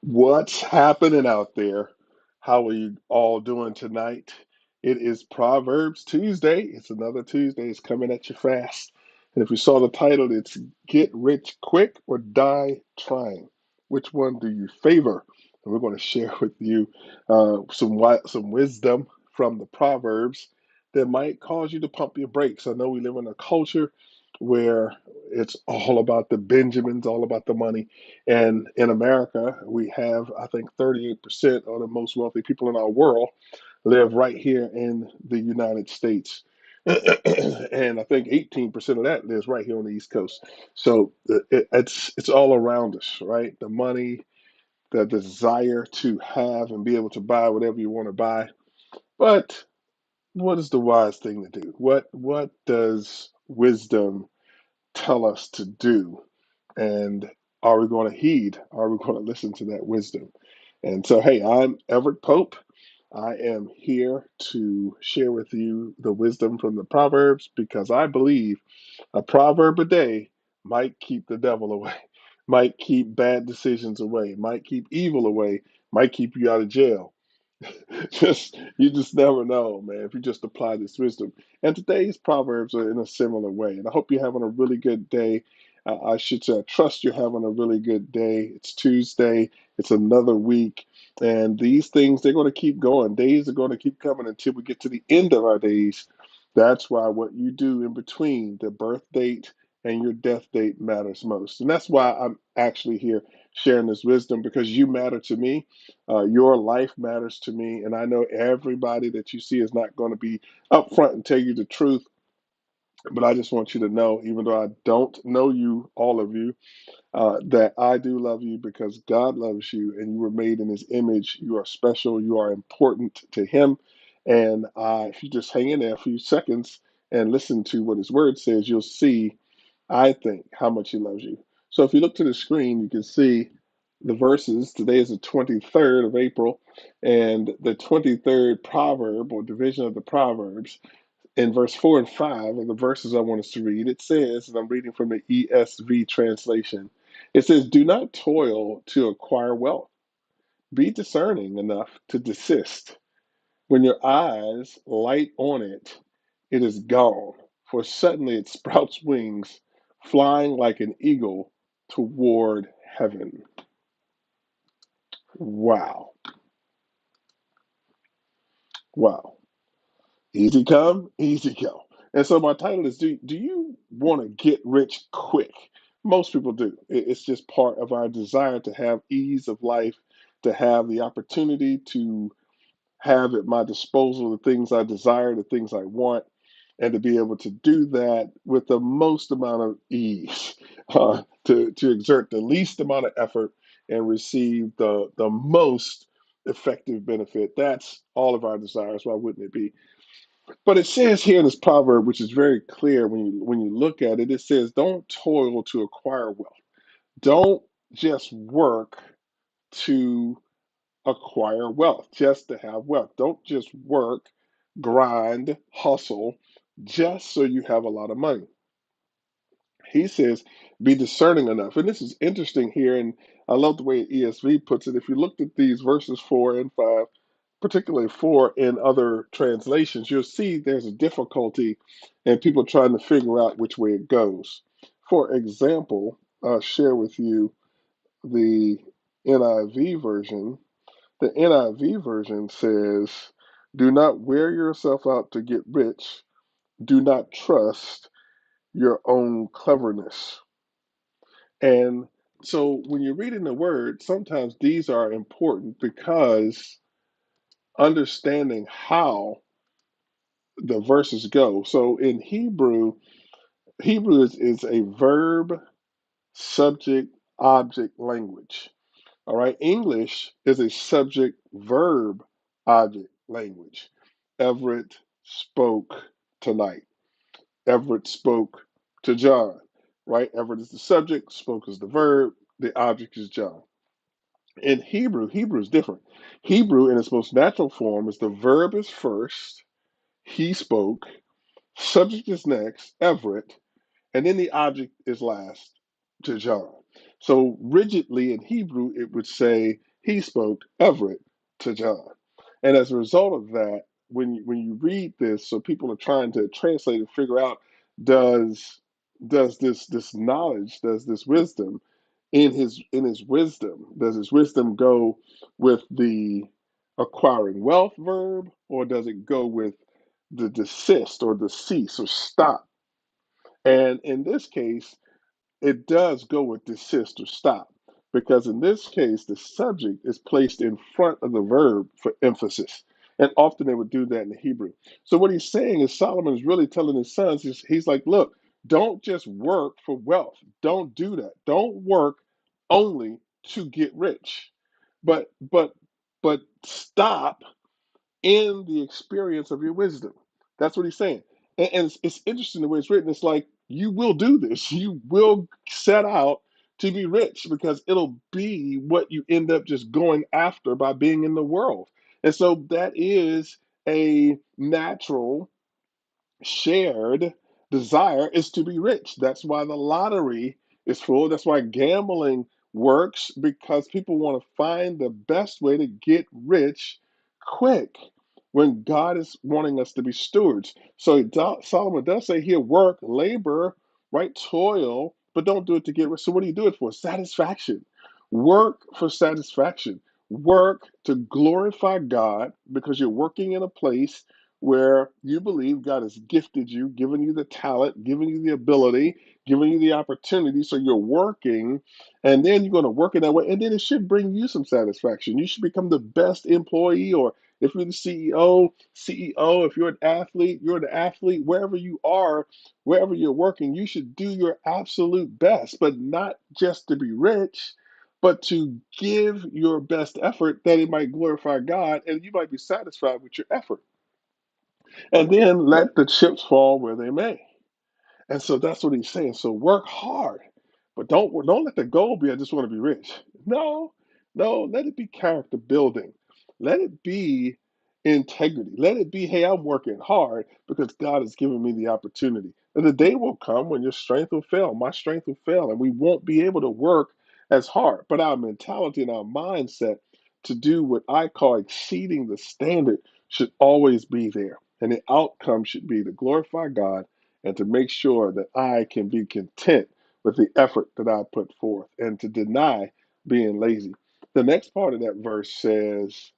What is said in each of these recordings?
What's happening out there? How are you all doing tonight? It is Proverbs Tuesday. It's another Tuesday. It's coming at you fast. And if you saw the title, it's Get Rich Quick or Die Trying. Which one do you favor? And we're going to share with you some wisdom from the Proverbs that might cause you to pump your brakes. I know we live in a culture where it's all about the Benjamins, all about the money. And in America, we have, I think, 38% of the most wealthy people in our world live right here in the United States. And I think 18% of that lives right here on the East Coast. So it's all around us, right? The money, the desire to have and be able to buy whatever you want to buy. But what is the wise thing to do? What does wisdom tell us to do? And are we going to heed? Are we going to listen to that wisdom? And so, hey, I'm Everett Pope. I am here to share with you the wisdom from the Proverbs because I believe a proverb a day might keep the devil away, might keep bad decisions away, might keep evil away, might keep you out of jail. Just you just never know, man, if you just apply this wisdom. And today's proverbs are in a similar way. And I hope you're having a really good day. I should say, I trust you're having a really good day. It's Tuesday. It's another week, and these things they're going to keep going. Days are going to keep coming until we get to the end of our days. That's why what you do in between the birth date and your death date matters most. And that's why I'm actually here sharing this wisdom because you matter to me. Your life matters to me, and I know everybody that you see is not going to be upfront and tell you the truth. But I just want you to know, even though I don't know you, all of you, that I do love you because God loves you, and you were made in His image. You are special. You are important to Him. And if you just hang in there a few seconds and listen to what His Word says, you'll see, I think, how much He loves you. So if you look to the screen, you can see the verses. Today is the 23rd of April, and the 23rd proverb or division of the Proverbs in verse 4 and 5 of the verses I want us to read, it says, and I'm reading from the ESV translation, it says, "Do not toil to acquire wealth. Be discerning enough to desist. When your eyes light on it, it is gone, for suddenly it sprouts wings, flying like an eagle toward heaven." Wow. Wow. Easy come, easy go. And so my title is Do you want to get rich quick? Most people do. It's just part of our desire to have ease of life, to have the opportunity to have at my disposal the things I desire, the things I want, and to be able to do that with the most amount of ease, to exert the least amount of effort and receive the most effective benefit. That's all of our desires. Why wouldn't it be? But it says here in this proverb, which is very clear when you look at it, it says, "Don't toil to acquire wealth. Don't just work to acquire wealth, just to have wealth. Don't just work, grind, hustle, just so you have a lot of money." He says, "Be discerning enough." And this is interesting here, and I love the way ESV puts it. If you looked at these verses 4 and 5, particularly 4 in other translations, you'll see there's a difficulty in people trying to figure out which way it goes. For example, I'll share with you the NIV version. The NIV version says, "Do not wear yourself out to get rich. Do not trust your own cleverness." And so when you're reading the word, sometimes these are important because understanding how the verses go. So in Hebrew, Hebrew is a verb, subject, object language. All right. English is a subject, verb, object language. Everett spoke tonight. Everett spoke to John, right? Everett is the subject, spoke is the verb, the object is John. In Hebrew, Hebrew is different. Hebrew, in its most natural form, is the verb is first, he spoke, subject is next, Everett, and then the object is last to John. So rigidly in Hebrew, it would say he spoke Everett to John. And as a result of that, when you read this, so people are trying to translate and figure out, does this knowledge, does this wisdom, in his wisdom, does his wisdom go with the acquiring wealth verb, or does it go with the desist or the cease or stop? And in this case, it does go with desist or stop, because in this case, the subject is placed in front of the verb for emphasis. And often they would do that in the Hebrew. So what he's saying is Solomon is really telling his sons, he's like, look, don't just work for wealth. Don't do that. Don't work only to get rich. But stop in the experience of your wisdom. That's what he's saying. And it's interesting the way it's written. It's like, you will do this. You will set out to be rich, because it'll be what you end up just going after by being in the world. And so that is a natural shared desire, is to be rich. That's why the lottery is full. That's why gambling works, because people want to find the best way to get rich quick, when God is wanting us to be stewards. So Solomon does say here, work, labor, right? Toil, but don't do it to get rich. So what do you do it for? Satisfaction. Work for satisfaction. Work to glorify God, because you're working in a place where you believe God has gifted you, given you the talent, given you the ability, given you the opportunity. So you're working, and then you're going to work in that way. And then it should bring you some satisfaction. You should become the best employee, or if you're the CEO, if you're an athlete, you're the athlete, wherever you are, wherever you're working, you should do your absolute best, but not just to be rich, but to give your best effort, that it might glorify God and you might be satisfied with your effort. And then let the chips fall where they may. And so that's what he's saying. So work hard, but don't let the goal be, I just want to be rich. No, no, let it be character building. Let it be integrity. Let it be, hey, I'm working hard because God has given me the opportunity. And the day will come when your strength will fail, my strength will fail, and we won't be able to work as hard. But our mentality and our mindset to do what I call exceeding the standard should always be there. And the outcome should be to glorify God and to make sure that I can be content with the effort that I put forth, and to deny being lazy. The next part of that verse says,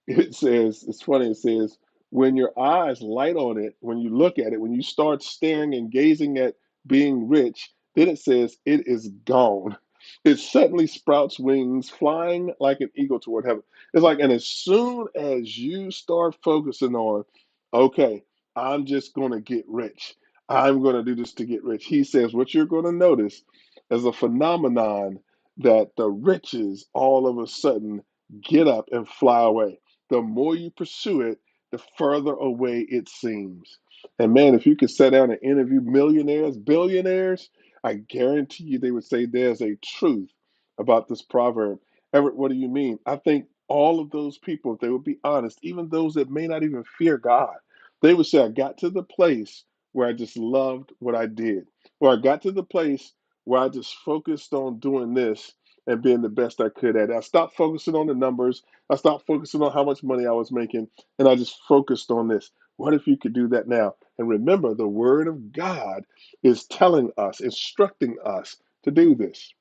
it's funny, it says, when your eyes light on it, when you look at it, when you start staring and gazing at being rich, then it says, it is gone. It suddenly sprouts wings, flying like an eagle toward heaven. It's like, and as soon as you start focusing on, okay, I'm just going to get rich, I'm going to do this to get rich, he says, what you're going to notice is a phenomenon, that the riches all of a sudden get up and fly away. The more you pursue it, the further away it seems. And man, if you could sit down and interview millionaires, billionaires, I guarantee you they would say there's a truth about this proverb. Everett, what do you mean? I think all of those people, if they would be honest, even those that may not even fear God, they would say, I got to the place where I just loved what I did, or I got to the place where I just focused on doing this and being the best I could at it. I stopped focusing on the numbers. I stopped focusing on how much money I was making, and I just focused on this. What if you could do that now? And remember, the Word of God is telling us, instructing us to do this.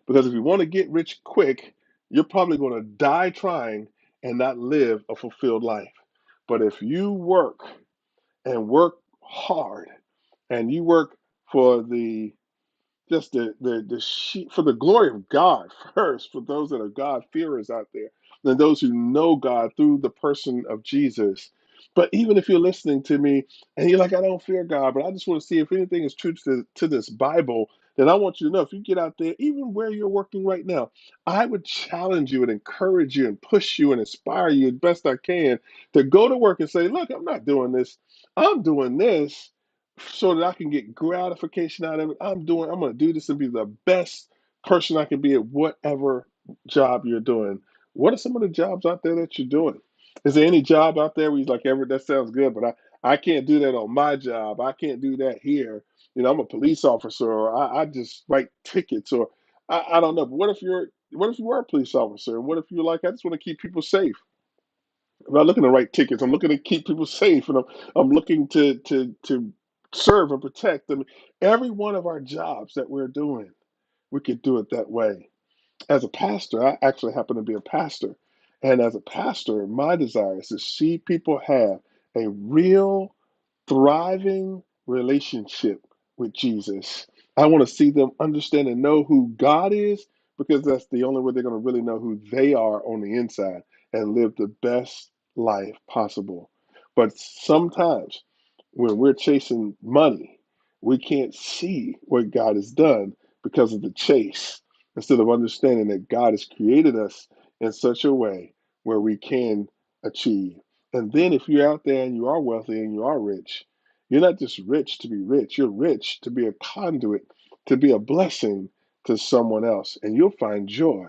Because if you want to get rich quick, you're probably going to die trying and not live a fulfilled life. But if you work and work hard, and you work for the just the sheep, for the glory of God first, for those that are God fearers out there, and those who know God through the person of Jesus. But even if you're listening to me and you're like, I don't fear God, but I just want to see if anything is true to this Bible, then I want you to know, if you get out there, even where you're working right now, I would challenge you and encourage you and push you and inspire you as best I can to go to work and say, look, I'm not doing this. I'm doing this so that I can get gratification out of it. I'm going to do this and be the best person I can be at whatever job you're doing. What are some of the jobs out there that you're doing? Is there any job out there where you're like, Everett, that sounds good, but I can't do that on my job. I can't do that here. I'm a police officer, or I just write tickets, or I don't know. But what if What if you were a police officer? And what if you're like, I just want to keep people safe? I'm not looking to write tickets. I'm looking to keep people safe, and I'm looking to serve and protect them. Every one of our jobs that we're doing, we could do it that way. As a pastor, I actually happen to be a pastor, and as a pastor, my desire is to see people have a real thriving relationship with Jesus. I want to see them understand and know who God is, because that's the only way they're going to really know who they are on the inside and live the best life possible. But sometimes when we're chasing money, we can't see what God has done because of the chase, instead of understanding that God has created us in such a way where we can achieve. And then if you're out there and you are wealthy and you are rich, you're not just rich to be rich, you're rich to be a conduit, to be a blessing to someone else. And you'll find joy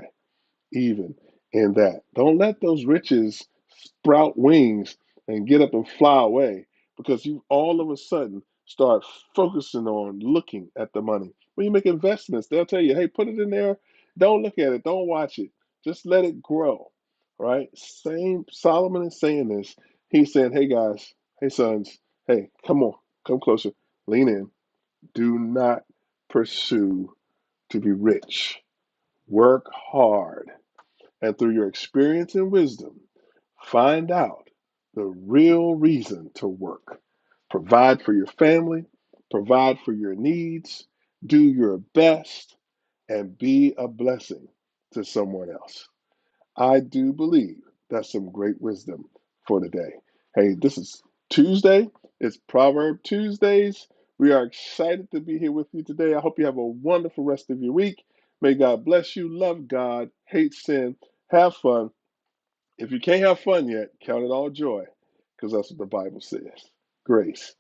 even in that. Don't let those riches sprout wings and get up and fly away, because you all of a sudden start focusing on looking at the money. When you make investments, they'll tell you, hey, put it in there. Don't look at it. Don't watch it. Just let it grow. Right? Same Solomon is saying this. He's saying, hey guys, hey sons, hey, come on, come closer, lean in. Do not pursue to be rich. Work hard, and through your experience and wisdom, find out the real reason to work. Provide for your family, provide for your needs, do your best, and be a blessing to someone else. I do believe that's some great wisdom for today. Hey, this is Tuesday. It's Proverb Tuesdays. We are excited to be here with you today. I hope you have a wonderful rest of your week. May God bless you. Love God, hate sin, have fun. If you can't have fun yet, count it all joy, because that's what the Bible says. Grace.